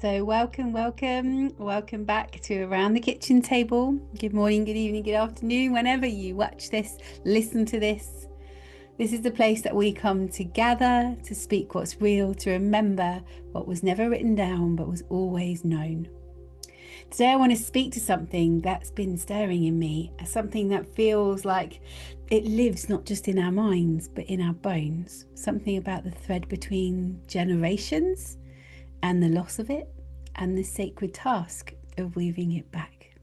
So welcome back to Around the Kitchen Table. Good morning, good evening, good afternoon, whenever you watch this, listen to this. This is the place that we come to gather, to speak what's real, to remember what was never written down but was always known. Today I want to speak to something that's been stirring in me, something that feels like it lives not just in our minds but in our bones. Something about the thread between generations and the loss of it, and the sacred task of weaving it back.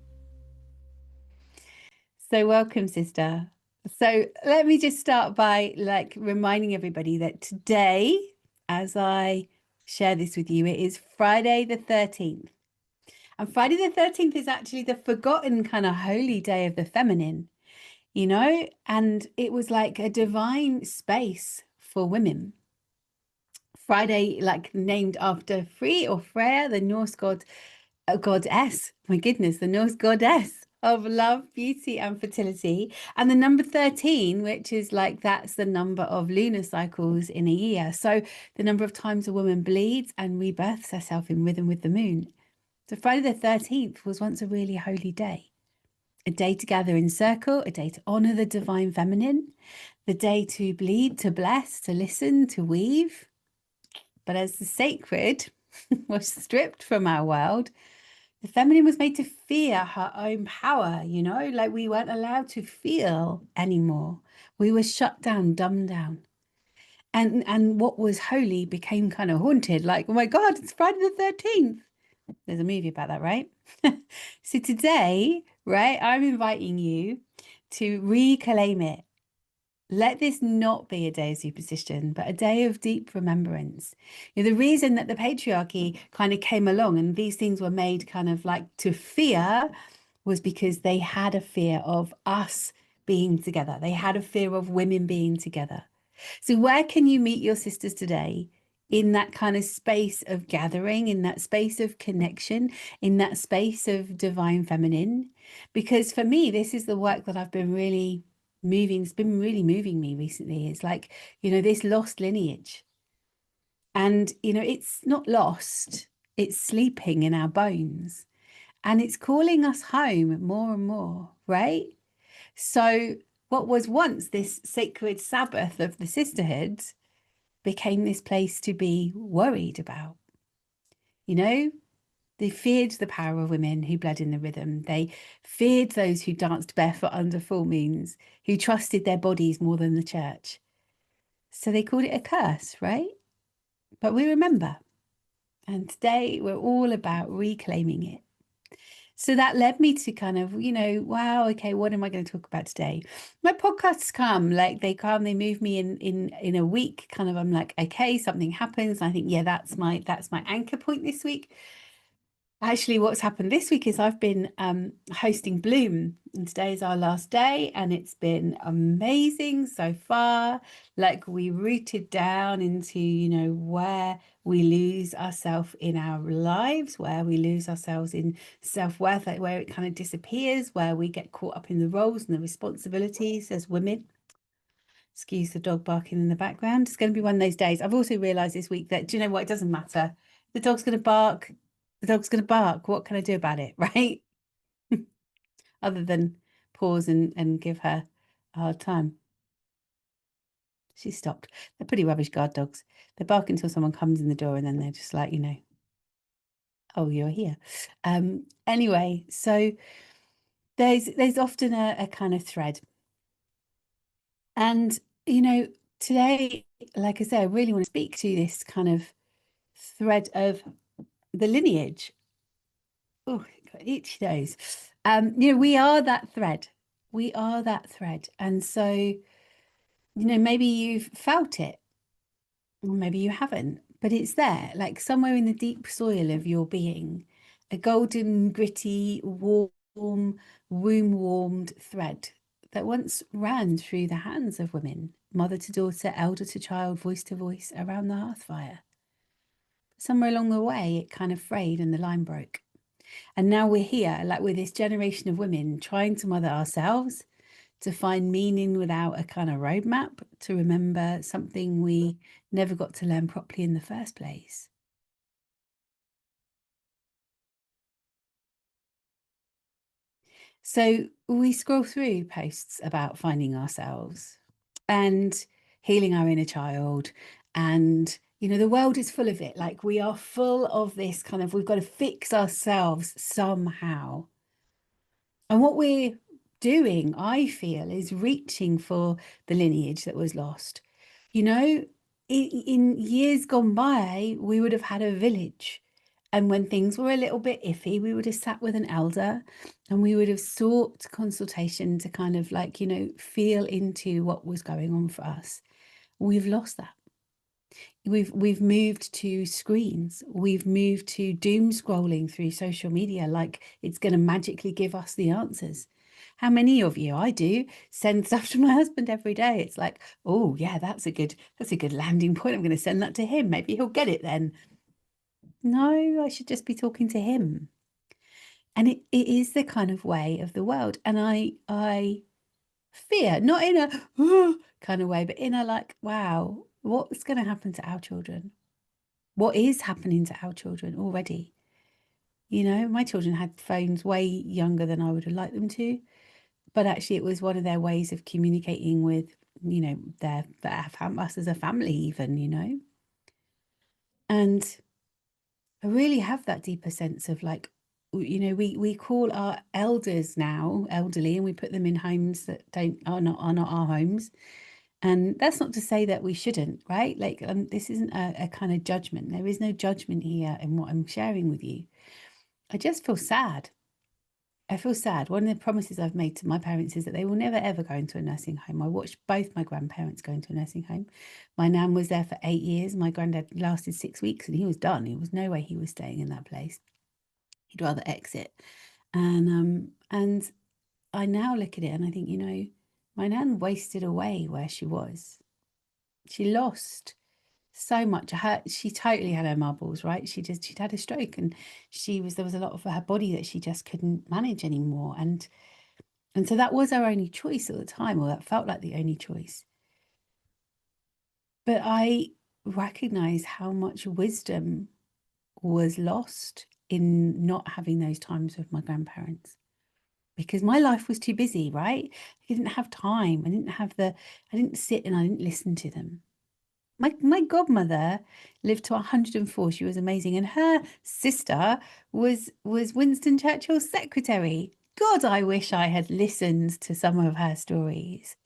So welcome, sister. So let me just start by reminding everybody that today, as I share this with you, it is Friday the 13th. And Friday the 13th is actually the forgotten kind of holy day of the feminine, and it was like a divine space for women. Friday, named after Frey or Freya, the Norse goddess. My goodness, the Norse goddess of love, beauty, and fertility. And the number 13, which is that's the number of lunar cycles in a year. So the number of times a woman bleeds and rebirths herself in rhythm with the moon. So Friday the 13th was once a really holy day. A day to gather in circle, a day to honor the divine feminine, the day to bleed, to bless, to listen, to weave. But as the sacred was stripped from our world, the feminine was made to fear her own power, we weren't allowed to feel anymore. We were shut down, dumbed down. And what was holy became kind of haunted, like, oh my God, it's Friday the 13th. There's a movie about that, right? So today, right, I'm inviting you to reclaim it. Let this not be a day of superstition, but a day of deep remembrance. The reason that the patriarchy kind of came along and these things were made kind of like to fear was because they had a fear of us being together. They had a fear of women being together. So where can you meet your sisters today? In that kind of space of gathering, in that space of connection, in that space of divine feminine. Because for me, this is the work that I've been really moving. It's been really moving me recently. It's like, this lost lineage. And, it's not lost, it's sleeping in our bones. And it's calling us home more and more, right? So what was once this sacred Sabbath of the sisterhood became this place to be worried about. They feared the power of women who bled in the rhythm. They feared those who danced barefoot under full moons, who trusted their bodies more than the church. So they called it a curse, right? But we remember. And today we're all about reclaiming it. So that led me to kind of, wow, okay, what am I going to talk about today? My podcasts come, they move me in a week. Kind of, I'm like, okay, something happens. I think, yeah, that's my anchor point this week. Actually, what's happened this week is I've been hosting Bloom, and today is our last day, and it's been amazing so far. Like, we rooted down into, where we lose ourselves in our lives, where we lose ourselves in self-worth, where it kind of disappears, where we get caught up in the roles and the responsibilities as women. Excuse the dog barking in the background. It's going to be one of those days. I've also realized this week that, do you know what? It doesn't matter. The dog's going to bark. The dog's going to bark. What can I do about it, right? Other than pause and give her a hard time. She stopped. They're pretty rubbish guard dogs. They bark until someone comes in the door and then they're just like, oh, you're here. Anyway, so there's often a kind of thread. And, today, like I say, I really want to speak to this kind of thread of the lineage. Oh, got itchy nose. We are that thread. We are that thread. And so, maybe you've felt it, or maybe you haven't, but it's there, like somewhere in the deep soil of your being, a golden, gritty, warm, womb-warmed thread that once ran through the hands of women, mother to daughter, elder to child, voice to voice, around the hearthfire. Somewhere along the way, it kind of frayed and the line broke. And now we're here, like with this generation of women trying to mother ourselves, to find meaning without a kind of roadmap, to remember something we never got to learn properly in the first place. So we scroll through posts about finding ourselves and healing our inner child. And, the world is full of it. Like we are full of this kind of, we've got to fix ourselves somehow. And what we're doing, I feel, is reaching for the lineage that was lost. In years gone by, we would have had a village. And when things were a little bit iffy, we would have sat with an elder and we would have sought consultation to kind of like, feel into what was going on for us. We've lost that. We've moved to screens. We've moved to doom scrolling through social media like it's going to magically give us the answers. How many of you, I do, send stuff to my husband every day. It's like, oh yeah, that's a good landing point. I'm going to send that to him. Maybe he'll get it then. No, I should just be talking to him. And it is the kind of way of the world. And I fear, not in a kind of way, but in a like, wow, what's going to happen to our children? What is happening to our children already? My children had phones way younger than I would have liked them to, but actually it was one of their ways of communicating with, us as a family even. And I really have that deeper sense of like, we call our elders now elderly and we put them in homes that are not our homes. And that's not to say that we shouldn't, right? Like, this isn't a kind of judgment. There is no judgment here in what I'm sharing with you. I just feel sad. I feel sad. One of the promises I've made to my parents is that they will never ever go into a nursing home. I watched both my grandparents go into a nursing home. My nan was there for 8 years. My granddad lasted 6 weeks and he was done. There was no way he was staying in that place. He'd rather exit. And I now look at it and I think, my nan wasted away where she was. She lost so much. She totally had her marbles, right? She'd had a stroke and there was a lot of her body that she just couldn't manage anymore. And so that was our only choice at the time, or that felt like the only choice. But I recognize how much wisdom was lost in not having those times with my grandparents because my life was too busy, right? I didn't have time. I didn't sit and I didn't listen to them. My godmother lived to 104. She was amazing. And her sister was Winston Churchill's secretary. God, I wish I had listened to some of her stories.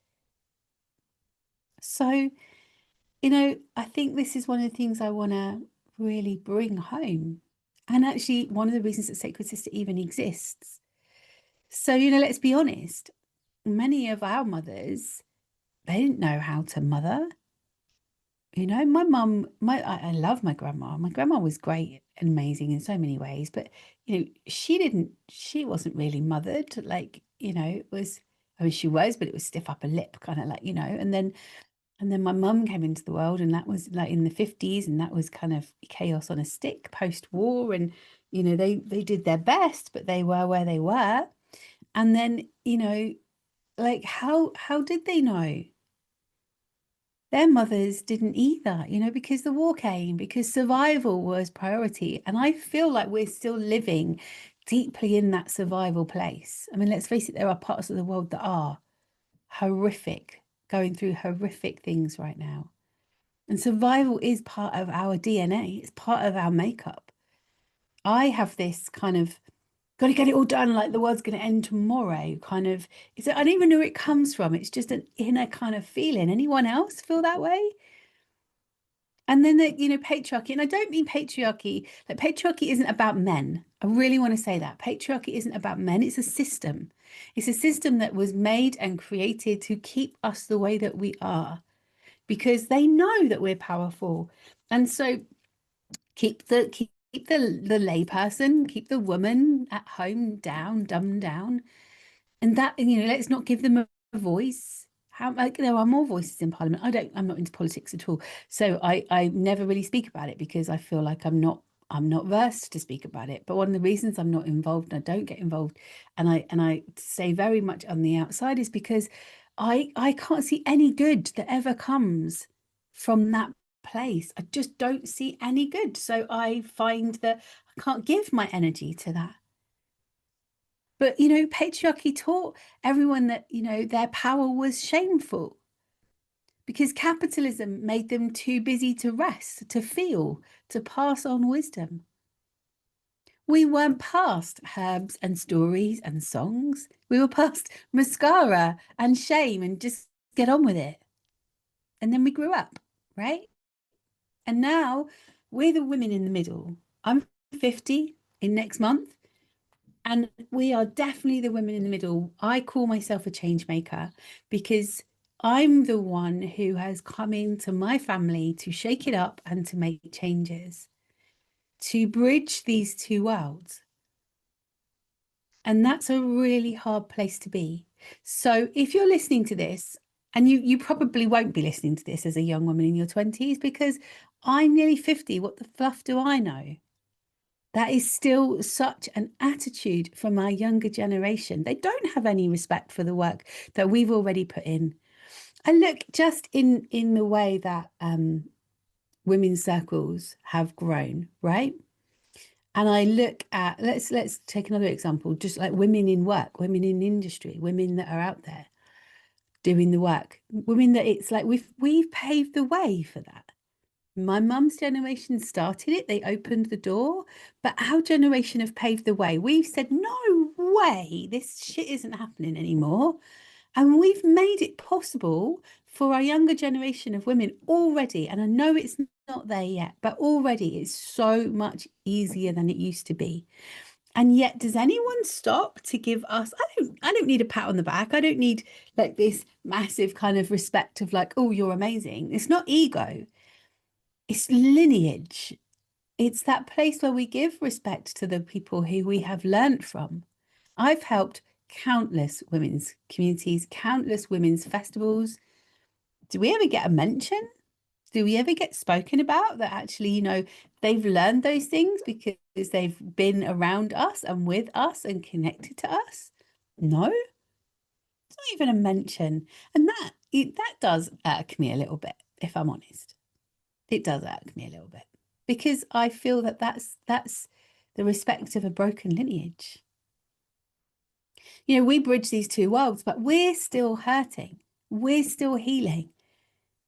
So, I think this is one of the things I want to really bring home. And actually, one of the reasons that Sacred Sister even exists. So, let's be honest, many of our mothers, they didn't know how to mother. My mum, I love my grandma. My grandma was great and amazing in so many ways, but she wasn't really mothered. Like, it was, I mean, she was, but it was stiff upper lip, kind of like, and then my mum came into the world, and that was like in the 50s, and that was kind of chaos on a stick post-war. And, they did their best, but they were where they were. And then, like how did they know? Their mothers didn't either, because the war came, because survival was priority. And I feel like we're still living deeply in that survival place. I mean, let's face it, there are parts of the world that are horrific, going through horrific things right now. And survival is part of our DNA, it's part of our makeup. I have this kind of got to get it all done, like the world's going to end tomorrow kind of. I don't even know where it comes from. It's just an inner kind of feeling. Anyone else feel that way? And then patriarchy, and I don't mean patriarchy, like patriarchy isn't about men. I really want to say that. Patriarchy isn't about men, it's a system. It's a system that was made and created to keep us the way that we are, because they know that we're powerful. And so keep the layperson, keep the woman at home down, dumb down. And that, let's not give them a voice. How, like, there are more voices in Parliament. I'm not into politics at all. So I never really speak about it because I feel like I'm not versed to speak about it. But one of the reasons I'm not involved and I don't get involved and I stay very much on the outside is because I can't see any good that ever comes from that place. I just don't see any good. So I find that I can't give my energy to that. But, patriarchy taught everyone that, their power was shameful because capitalism made them too busy to rest, to feel, to pass on wisdom. We weren't past herbs and stories and songs. We were past mascara and shame and just get on with it. And then we grew up, right? And now we're the women in the middle. I'm 50 in next month. And we are definitely the women in the middle. I call myself a change maker because I'm the one who has come into my family to shake it up and to make changes, to bridge these two worlds. And that's a really hard place to be. So if you're listening to this, and you probably won't be listening to this as a young woman in your 20s because I'm nearly 50, what the fluff do I know? That is still such an attitude from our younger generation. They don't have any respect for the work that we've already put in. And look, just in the way that women's circles have grown, right? And I look at let's take another example, just like women in work, women in industry, women that are out there doing the work, women that it's like we've paved the way for that. My mum's generation started it, they opened the door, but our generation have paved the way. We've said, no way, this shit isn't happening anymore. And we've made it possible for our younger generation of women already. And I know it's not there yet, but already it's so much easier than it used to be. And yet, does anyone stop to give us? I don't need a pat on the back. I don't need like this massive kind of respect of like, oh, you're amazing. It's not ego. It's lineage. It's that place where we give respect to the people who we have learnt from. I've helped countless women's communities, countless women's festivals. Do we ever get a mention? Do we ever get spoken about that actually, they've learned those things because they've been around us and with us and connected to us? No, it's not even a mention. And that does irk me a little bit, if I'm honest. It does irk me a little bit because I feel that that's the respect of a broken lineage. We bridge these two worlds, but we're still hurting. We're still healing.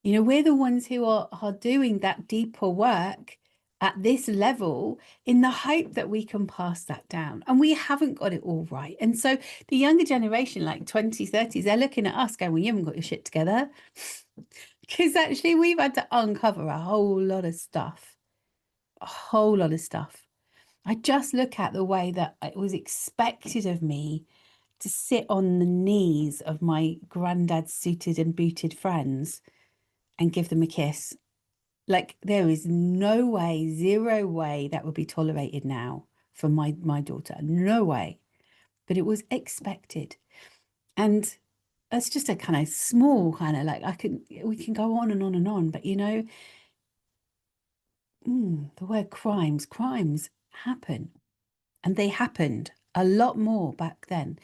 We're the ones who are doing that deeper work at this level in the hope that we can pass that down. And we haven't got it all right. And so the younger generation, like 20s, 30s, they're looking at us going, well, you haven't got your shit together. Because actually we've had to uncover a whole lot of stuff. A whole lot of stuff. I just look at the way that it was expected of me to sit on the knees of my granddad's suited and booted friends and give them a kiss. Like there is no way, zero way that would be tolerated now for my daughter. No way. But it was expected. And that's just a kind of small kind of like we can go on and on and on. But the word crimes happen. And they happened a lot more back then.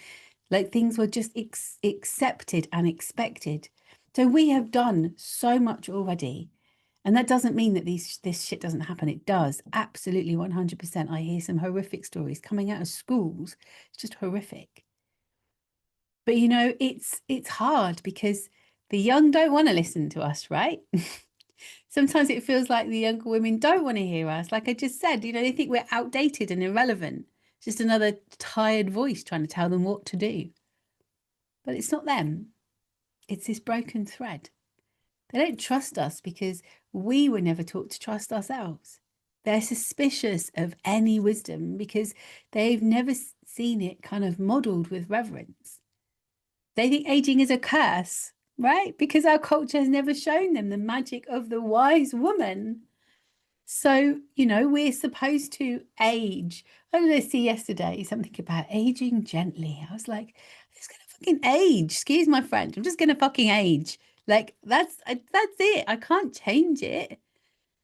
Like things were just accepted and expected. So we have done so much already. And that doesn't mean that this shit doesn't happen. It does. Absolutely 100%. I hear some horrific stories coming out of schools. It's just horrific. But it's hard because the young don't want to listen to us, right? Sometimes it feels like the younger women don't want to hear us. Like I just said, they think we're outdated and irrelevant. Just another tired voice trying to tell them what to do. But it's not them. It's this broken thread. They don't trust us because we were never taught to trust ourselves. They're suspicious of any wisdom because they've never seen it kind of modeled with reverence. They think aging is a curse, right? Because our culture has never shown them the magic of the wise woman. So, we're supposed to age. I don't know, see yesterday something about aging gently. I was like, I'm just going to fucking age. Excuse my French. I'm just going to fucking age. Like, that's it. I can't change it.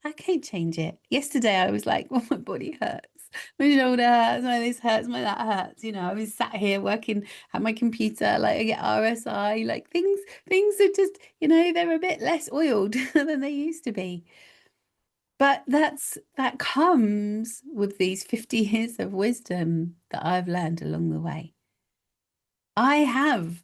I can't change it. Yesterday, I was like, oh, my body hurts. My shoulder hurts. My this hurts. My that hurts. I was sat here working at my computer. Like, I get RSI. Like, things are just, they're a bit less oiled than they used to be. But that comes with these 50 years of wisdom that I've learned along the way. I have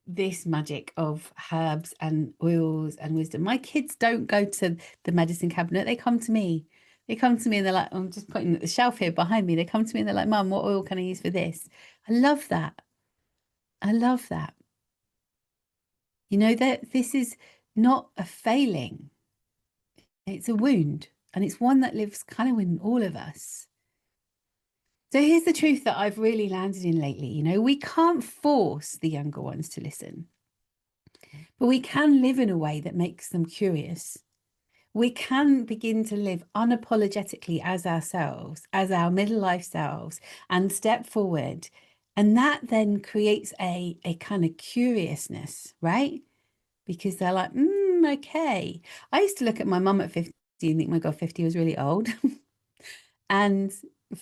this magic of herbs and oils and wisdom. My kids don't go to the medicine cabinet. They come to me. They come to me and they're like, I'm just putting the shelf here behind me. They come to me and they're like, Mum, what oil can I use for this? I love that. I love that. You know, that this is not a failing. It's a wound, and it's one that lives kind of in all of us. So here's the truth that I've really landed in lately. You know, we can't force the younger ones to listen, but we can live in a way that makes them curious. We can begin to live unapologetically as ourselves, as our middle life selves, and step forward. And that then creates a kind of curiousness, right? Because they're like, okay. I used to look at my mum at 50 and think, my God, 50 was really old. And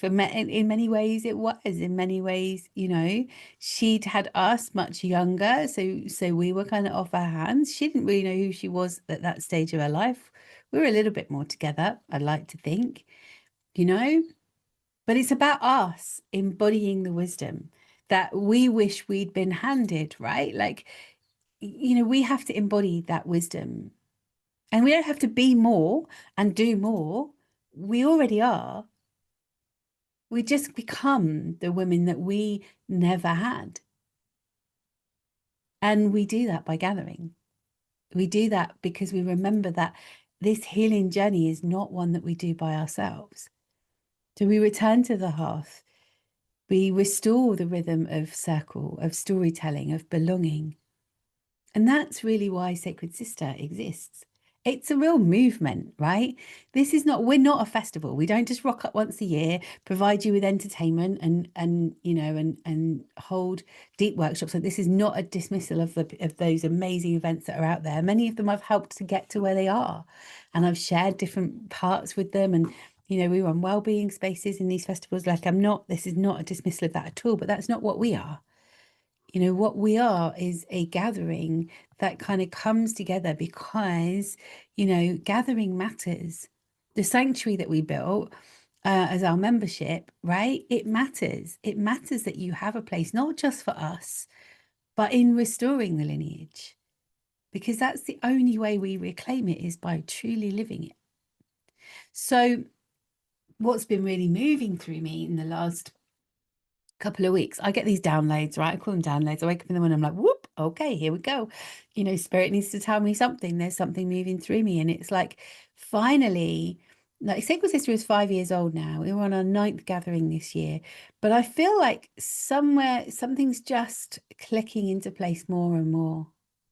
in many ways it was. In many ways, you know, she'd had us much younger, so we were kind of off our hands. She didn't really know who she was at that stage of her life. We were a little bit more together, I'd like to think, you know, but it's about us embodying the wisdom that we wish we'd been handed, right? Like, you know, we have to embody that wisdom, and we don't have to be more and do more. We already are. We just become the women that we never had. And we do that by gathering. We do that because we remember that this healing journey is not one that we do by ourselves. So we return to the hearth. We restore the rhythm of circle, of storytelling, of belonging. And that's really why Sacred Sister exists. It's a real movement, right? This is not, we're not a festival. We don't just rock up once a year, provide you with entertainment and you know, and hold deep workshops. So this is not a dismissal of those amazing events that are out there. Many of them I've helped to get to where they are. And I've shared different parts with them. And, you know, we run well-being spaces in these festivals. Like this is not a dismissal of that at all, but that's not what we are. You know, what we are is a gathering that kind of comes together because, you know, gathering matters. The sanctuary that we built as our membership, right? It matters. It matters that you have a place, not just for us, but in restoring the lineage, because that's the only way we reclaim it is by truly living it. So, what's been really moving through me in the last couple of weeks, I get these downloads, right? I call them downloads. I wake up in the morning, I'm like, whoop, okay, here we go. You know, spirit needs to tell me something. There's something moving through me. And it's like, finally, like Sacred Sister is 5 years old now. We were on our 9th gathering this year. But I feel like somewhere, something's just clicking into place more and more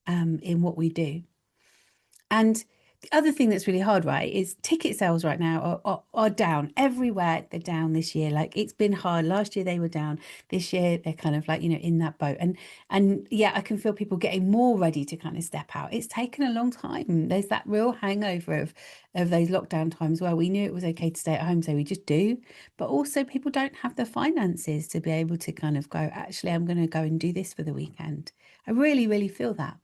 in what we do. And the other thing that's really hard, right, is ticket sales right now are down everywhere. They're down this year. Like it's been hard. Last year they were down. This year they're kind of like, you know, in that boat. And yeah, I can feel people getting more ready to kind of step out. It's taken a long time. There's that real hangover of those lockdown times where we knew it was okay to stay at home, so we just do. But also people don't have the finances to be able to kind of go, actually, I'm going to go and do this for the weekend. I really, really feel that.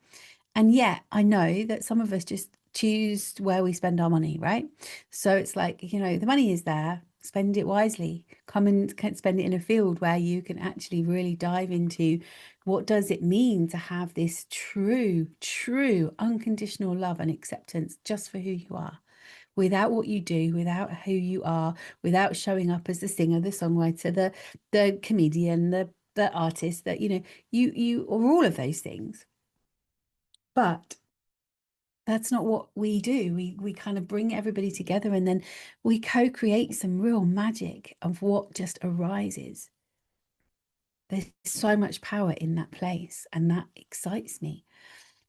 And yet I know that some of us just choose where we spend our money, right? So it's like, you know, the money is there, spend it wisely. Come and spend it in a field where you can actually really dive into what does it mean to have this true, true unconditional love and acceptance just for who you are. Without what you do, without who you are, without showing up as the singer, the songwriter, the comedian, the artist, that you know, you are all of those things. But that's not what we do. We kind of bring everybody together and then we co-create some real magic of what just arises. There's so much power in that place, and that excites me.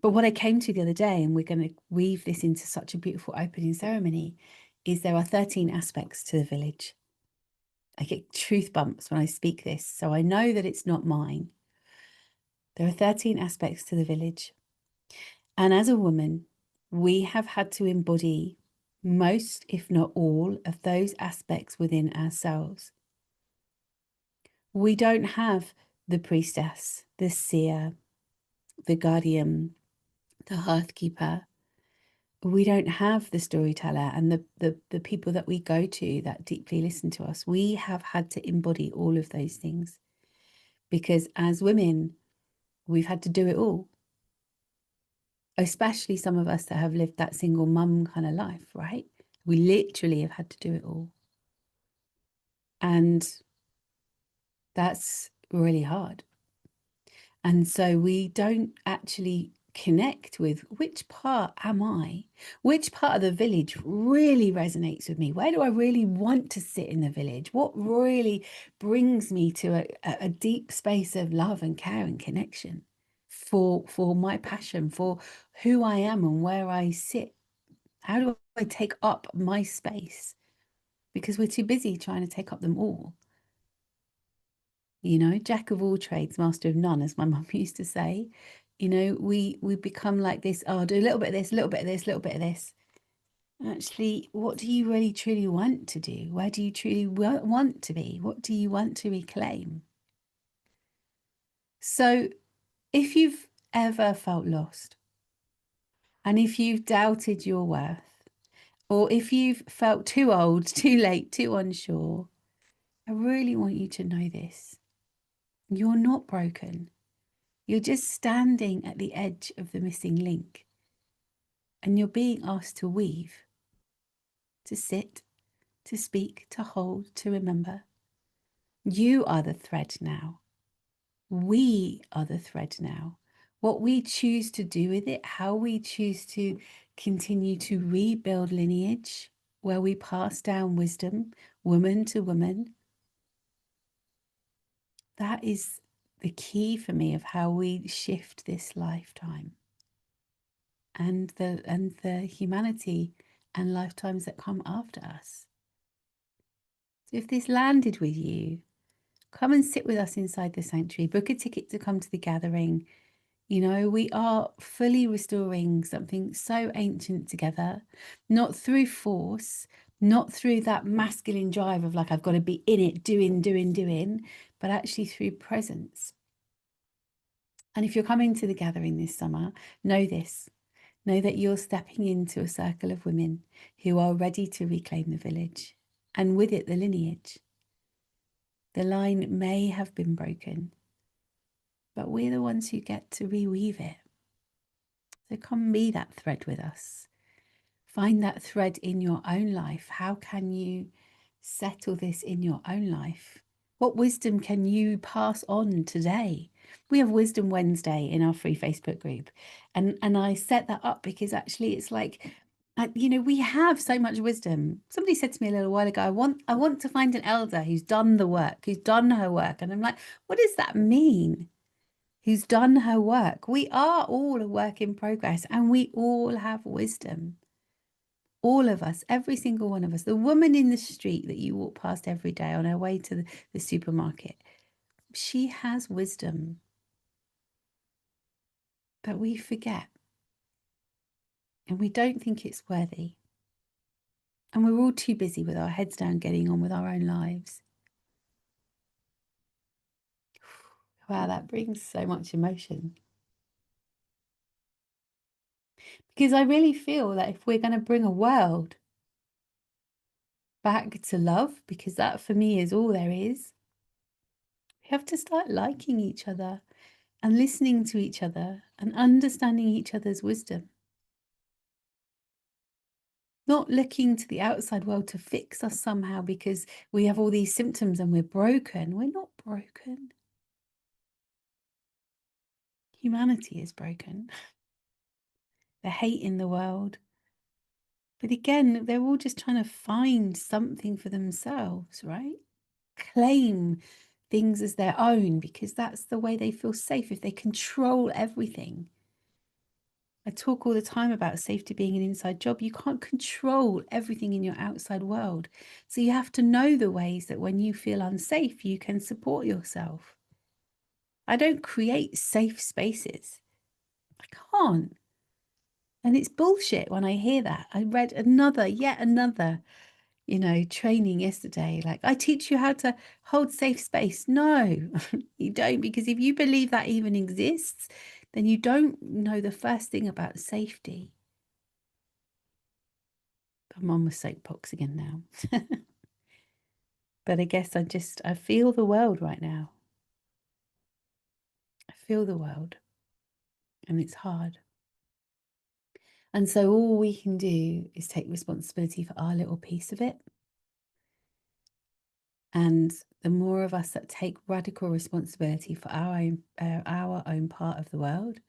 But what I came to the other day, and we're going to weave this into such a beautiful opening ceremony, is there are 13 aspects to the village. I get truth bumps when I speak this, so I know that it's not mine. There are 13 aspects to the village. And as a woman, we have had to embody most, if not all, of those aspects within ourselves. We don't have the priestess, the seer, the guardian, the hearthkeeper. We don't have the storyteller and the people that we go to that deeply listen to us. We have had to embody all of those things because as women, We've had to do it all, especially some of us that have lived that single mum kind of life, right? We literally have had to do it all. And that's really hard. And so we don't actually connect with which part am I? Which part of the village really resonates with me? Where do I really want to sit in the village? What really brings me to a deep space of love and care and connection for my passion, for who I am and where I sit? How do I take up my space? Because we're too busy trying to take up them all. You know, jack of all trades, master of none, as my mum used to say. You know, we become like this. Oh, I'll do a little bit of this, a little bit of this, a little bit of this. Actually, what do you really truly want to do? Where do you truly want to be? What do you want to reclaim? So, if you've ever felt lost, and if you've doubted your worth, or if you've felt too old, too late, too unsure, I really want you to know this. You're not broken. You're just standing at the edge of the missing link, and you're being asked to weave, to sit, to speak, to hold, to remember. You are the thread now. We are the thread now. What we choose to do with it, how we choose to continue to rebuild lineage, where we pass down wisdom, woman to woman, that is the key for me of how we shift this lifetime. And the humanity and lifetimes that come after us. So if this landed with you, come and sit with us inside the sanctuary. Book a ticket to come to the gathering. You know, we are fully restoring something so ancient together, not through force, not through that masculine drive of like, I've got to be in it, doing, but actually through presence. And if you're coming to the gathering this summer, know this. Know that you're stepping into a circle of women who are ready to reclaim the village, and with it, the lineage. The line may have been broken, but we're the ones who get to reweave it. So come be that thread with us. Find that thread in your own life. How can you settle this in your own life? What wisdom can you pass on today? We have Wisdom Wednesday in our free Facebook group. And I set that up because actually it's like, you know, we have so much wisdom. Somebody said to me a little while ago, I want to find an elder who's done the work, who's done her work. And I'm like, what does that mean? Who's done her work? We are all a work in progress, and we all have wisdom. All of us, every single one of us. The woman in the street that you walk past every day on her way to the supermarket, she has wisdom. But we forget, and we don't think it's worthy. And we're all too busy with our heads down getting on with our own lives. Wow, that brings so much emotion. Because I really feel that if we're going to bring a world back to love, because that for me is all there is, we have to start liking each other and listening to each other and understanding each other's wisdom. Not looking to the outside world to fix us somehow because we have all these symptoms and we're broken. We're not broken. Humanity is broken. The hate in the world. But again, they're all just trying to find something for themselves, right? Claim things as their own because that's the way they feel safe. If they control everything. I talk all the time about safety being an inside job. You can't control everything in your outside world. So you have to know the ways that when you feel unsafe, you can support yourself. I don't create safe spaces. I can't. And it's bullshit when I hear that. I read yet another, you know, training yesterday. Like, I teach you how to hold safe space. No, you don't. Because if you believe that even exists, then you don't know the first thing about safety. I'm on with soapbox again now. But I guess I feel the world right now. I feel the world, and it's hard. And so all we can do is take responsibility for our little piece of it. And the more of us that take radical responsibility for our own part of the world,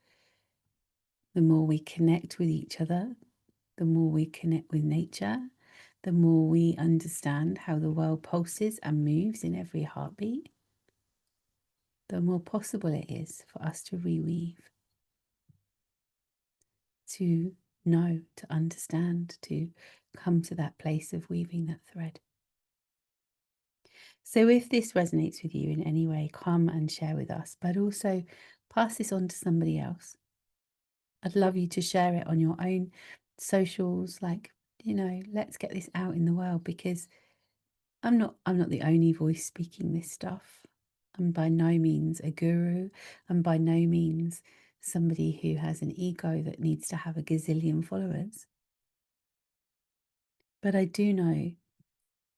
the more we connect with each other, the more we connect with nature, the more we understand how the world pulses and moves in every heartbeat, the more possible it is for us to reweave, to know, to understand, to come to that place of weaving that thread. So if this resonates with you in any way, come and share with us, but also pass this on to somebody else. I'd love you to share it on your own socials, like, let's get this out in the world, because I'm not the only voice speaking this stuff. I'm by no means a guru. I'm by no means somebody who has an ego that needs to have a gazillion followers. But I do know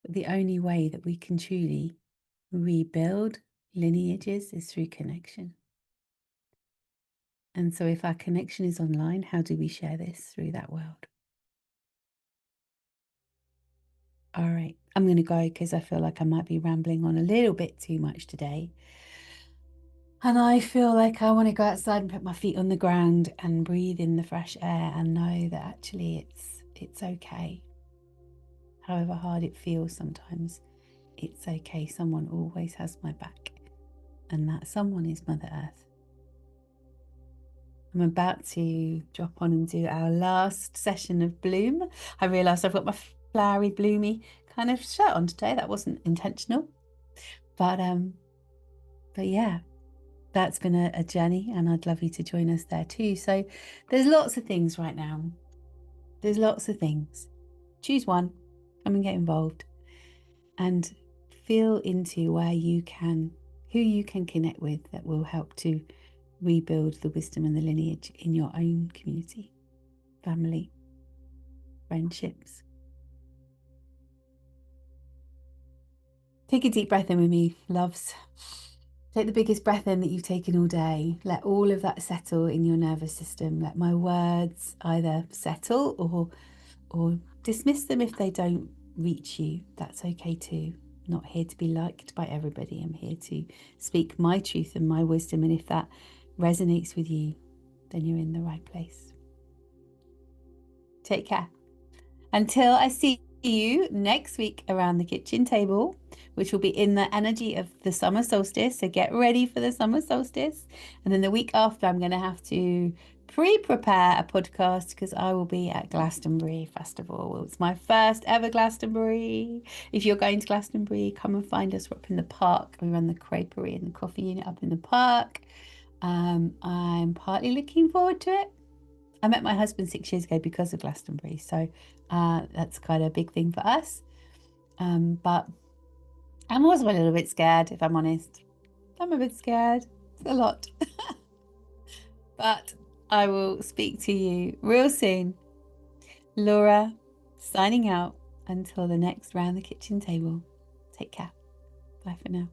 that the only way that we can truly rebuild lineages is through connection. And so if our connection is online, how do we share this through that world? All right, I'm going to go because I feel like I might be rambling on a little bit too much today. And I feel like I want to go outside and put my feet on the ground and breathe in the fresh air and know that actually it's okay. However hard it feels sometimes, it's okay. Someone always has my back, and that someone is Mother Earth. I'm about to drop on and do our last session of bloom. I realised I've got my flowery, bloomy kind of shirt on today. That wasn't intentional, but yeah, that's been a journey, and I'd love you to join us there too. So there's lots of things right now. There's lots of things. Choose one, come and get involved, and feel into who you can connect with that will help to rebuild the wisdom and the lineage in your own community, family, friendships. Take a deep breath in with me, loves. Take the biggest breath in that you've taken all day. Let all of that settle in your nervous system. Let my words either settle or dismiss them if they don't reach you. That's okay too. I'm not here to be liked by everybody. I'm here to speak my truth and my wisdom. And if that resonates with you, then you're in the right place. Take care. Until I see you next week around the kitchen table, which will be in the energy of the summer solstice. So get ready for the summer solstice. And then the week after, I'm going to have to prepare a podcast because I will be at Glastonbury Festival. It's my first ever Glastonbury. If you're going to Glastonbury, come and find us. We're up in the park. We run the creperie and the coffee unit up in the park. I'm partly looking forward to it. I met my husband 6 years ago because of Glastonbury, so that's quite a big thing for us. But I'm also a little bit scared, if I'm honest. I'm a bit scared. It's a lot. But I will speak to you real soon. Laura, signing out until the next round the kitchen table. Take care. Bye for now.